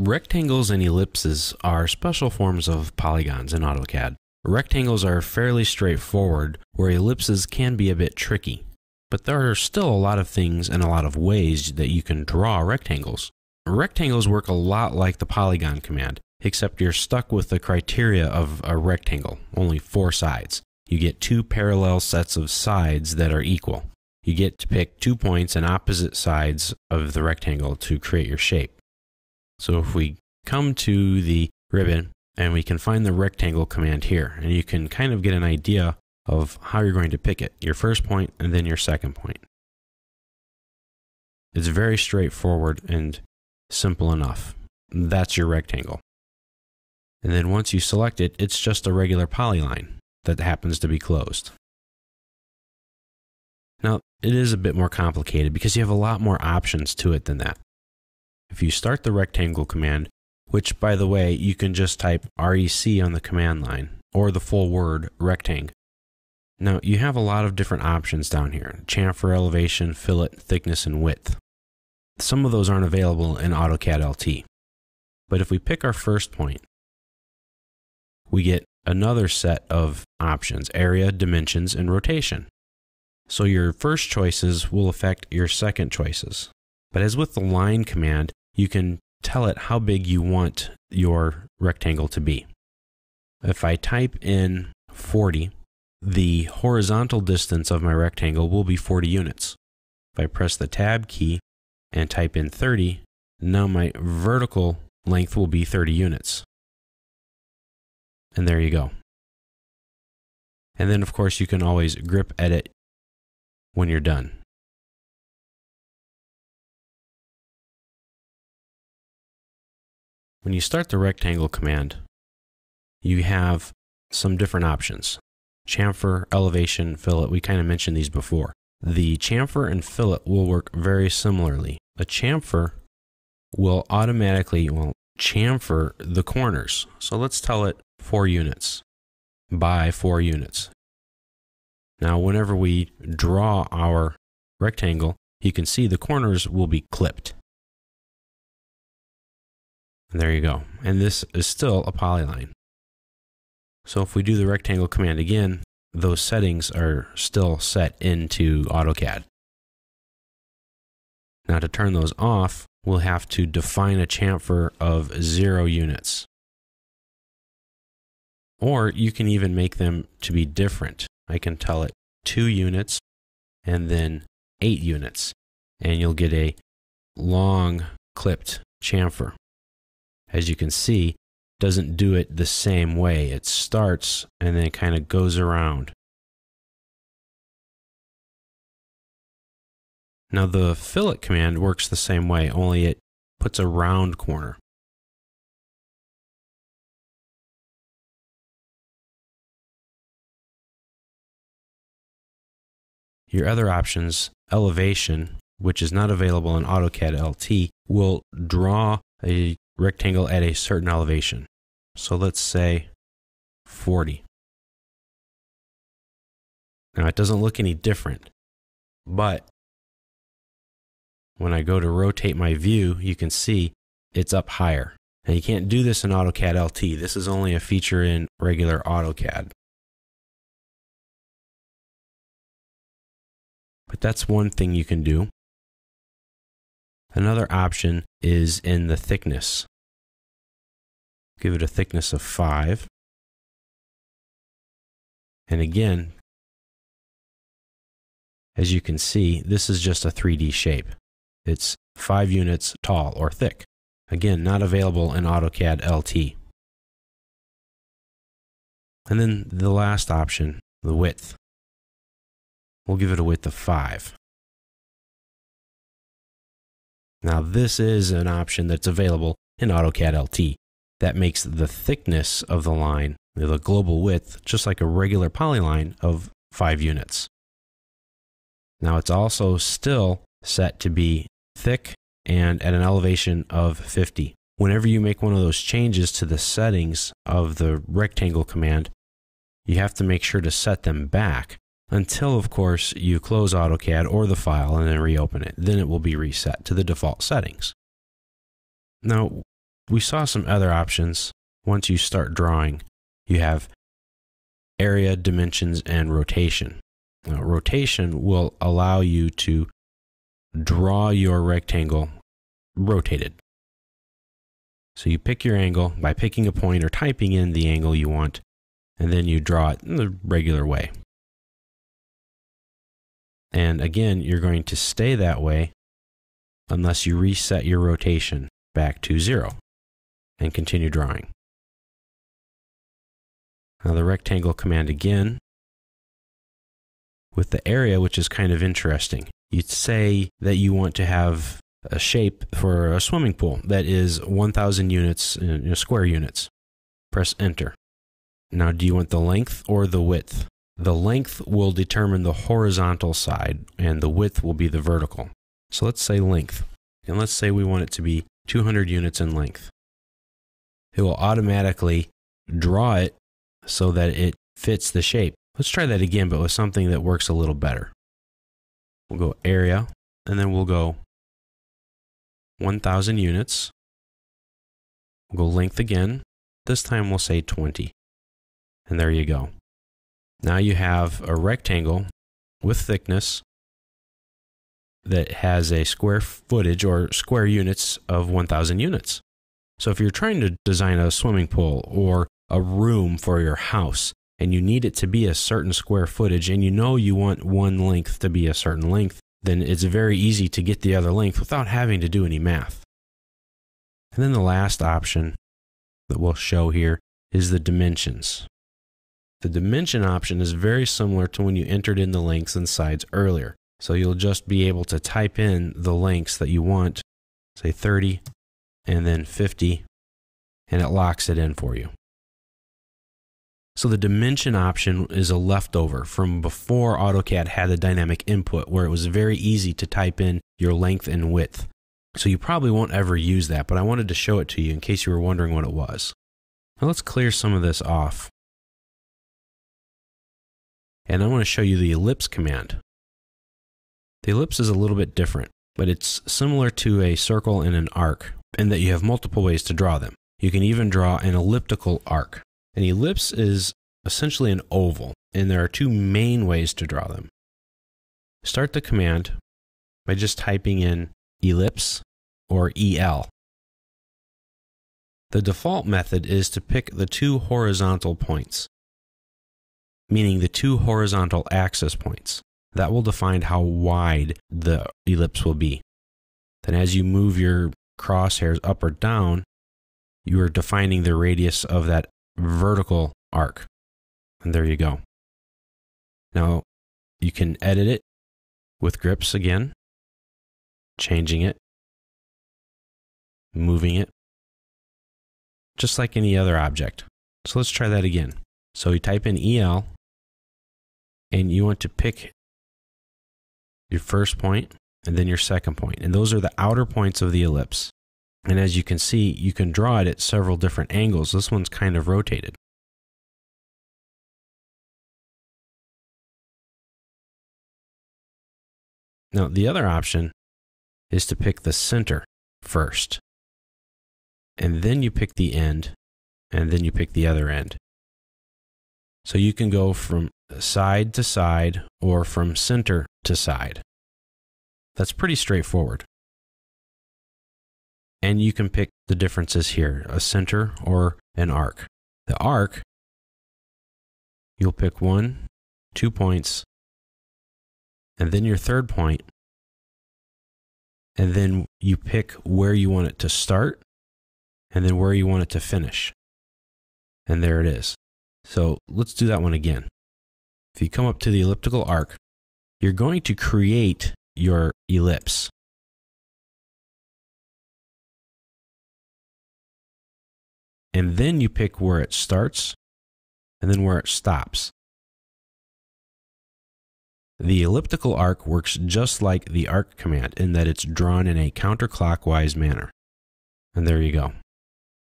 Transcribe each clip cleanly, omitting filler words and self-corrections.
Rectangles and ellipses are special forms of polygons in AutoCAD. Rectangles are fairly straightforward, where ellipses can be a bit tricky. But there are still a lot of things and a lot of ways that you can draw rectangles. Rectangles work a lot like the polygon command, except you're stuck with the criteria of a rectangle, only 4 sides. You get 2 parallel sets of sides that are equal. You get to pick 2 points on opposite sides of the rectangle to create your shape. So if we come to the ribbon and we can find the rectangle command here, and you can kind of get an idea of how you're going to pick it, your first point and then your second point. It's very straightforward and simple enough. That's your rectangle. And then once you select it, it's just a regular polyline that happens to be closed. Now, it is a bit more complicated because you have a lot more options to it than that. If you start the rectangle command, which by the way, you can just type REC on the command line, or the full word rectangle. Now, you have a lot of different options down here: chamfer, elevation, fillet, thickness, and width. Some of those aren't available in AutoCAD LT. But if we pick our first point, we get another set of options: area, dimensions, and rotation. So your first choices will affect your second choices. But as with the line command, you can tell it how big you want your rectangle to be. If I type in 40, the horizontal distance of my rectangle will be 40 units. If I press the Tab key and type in 30, now my vertical length will be 30 units. And there you go. And then of course you can always grip edit when you're done. When you start the rectangle command, you have some different options: chamfer, elevation, fillet. We kind of mentioned these before. The chamfer and fillet will work very similarly. A chamfer will automatically chamfer the corners. So let's tell it 4 units by 4 units. Now, whenever we draw our rectangle, you can see the corners will be clipped. And there you go. And this is still a polyline. So if we do the rectangle command again, those settings are still set into AutoCAD. Now to turn those off, we'll have to define a chamfer of 0 units. Or you can even make them to be different. I can tell it 2 units and then 8 units. And you'll get a long clipped chamfer. As you can see, doesn't do it the same way. It starts and then kind of goes around. Now the fillet command works the same way, only it puts a round corner. Your other options, elevation, which is not available in AutoCAD LT, will draw a rectangle at a certain elevation. So let's say 40. Now it doesn't look any different, but when I go to rotate my view, you can see it's up higher. Now you can't do this in AutoCAD LT. This is only a feature in regular AutoCAD. But that's one thing you can do. Another option is in the thickness. Give it a thickness of 5. And again, as you can see, this is just a 3D shape. It's 5 units tall or thick. Again, not available in AutoCAD LT. And then the last option, the width. We'll give it a width of 5. Now this is an option that's available in AutoCAD LT. That makes the thickness of the line, the global width, just like a regular polyline of 5 units. Now it's also still set to be thick and at an elevation of 50. Whenever you make one of those changes to the settings of the rectangle command, you have to make sure to set them back until, of course, you close AutoCAD or the file and then reopen it. Then it will be reset to the default settings. Now, we saw some other options. Once you start drawing, you have area, dimensions, and rotation. Now, rotation will allow you to draw your rectangle rotated. So you pick your angle by picking a point or typing in the angle you want, and then you draw it in the regular way. And again, you're going to stay that way unless you reset your rotation back to 0 and continue drawing. Now the rectangle command again with the area, which is kind of interesting. You'd say that you want to have a shape for a swimming pool that is 1,000 units, square units. Press enter. Now, do you want the length or the width? The length will determine the horizontal side, and the width will be the vertical. So let's say length, and let's say we want it to be 200 units in length. It will automatically draw it so that it fits the shape. Let's try that again, but with something that works a little better. We'll go area, and then we'll go 1,000 units. We'll go length again. This time we'll say 20. And there you go. Now you have a rectangle with thickness that has a square footage or square units of 1,000 units. So if you're trying to design a swimming pool or a room for your house and you need it to be a certain square footage and you know you want one length to be a certain length, then it's very easy to get the other length without having to do any math. And then the last option that we'll show here is the dimensions. The dimension option is very similar to when you entered in the lengths and sides earlier. So you'll just be able to type in the lengths that you want, say 30 and then 50, and it locks it in for you. So the dimension option is a leftover from before AutoCAD had a dynamic input where it was very easy to type in your length and width. So you probably won't ever use that, but I wanted to show it to you in case you were wondering what it was. Now let's clear some of this off. And I want to show you the ellipse command. The ellipse is a little bit different, but it's similar to a circle and an arc in that you have multiple ways to draw them. You can even draw an elliptical arc. An ellipse is essentially an oval, and there are two main ways to draw them. Start the command by just typing in ellipse or EL. The default method is to pick the two horizontal points, meaning the two horizontal axis points. That will define how wide the ellipse will be. Then as you move your crosshairs up or down, you are defining the radius of that vertical arc. And there you go. Now you can edit it with grips again, changing it, moving it, just like any other object. So let's try that again. So you type in EL, and you want to pick your first point and then your second point. And those are the outer points of the ellipse. And as you can see, you can draw it at several different angles. This one's kind of rotated. Now, the other option is to pick the center first. And then you pick the end, and then you pick the other end. So you can go from side to side or from center to side. That's pretty straightforward. And you can pick the differences here, a center or an arc. The arc, you'll pick 1, 2 points, and then your third point, and then you pick where you want it to start, and then where you want it to finish. And there it is. So let's do that one again. If you come up to the elliptical arc, you're going to create your ellipse. And then you pick where it starts and then where it stops. The elliptical arc works just like the arc command in that it's drawn in a counterclockwise manner. And there you go.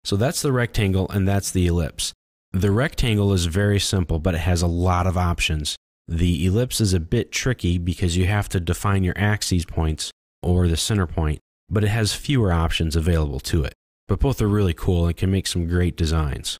So that's the rectangle and that's the ellipse. The rectangle is very simple, but it has a lot of options. The ellipse is a bit tricky because you have to define your axes points or the center point, but it has fewer options available to it. but both are really cool and can make some great designs.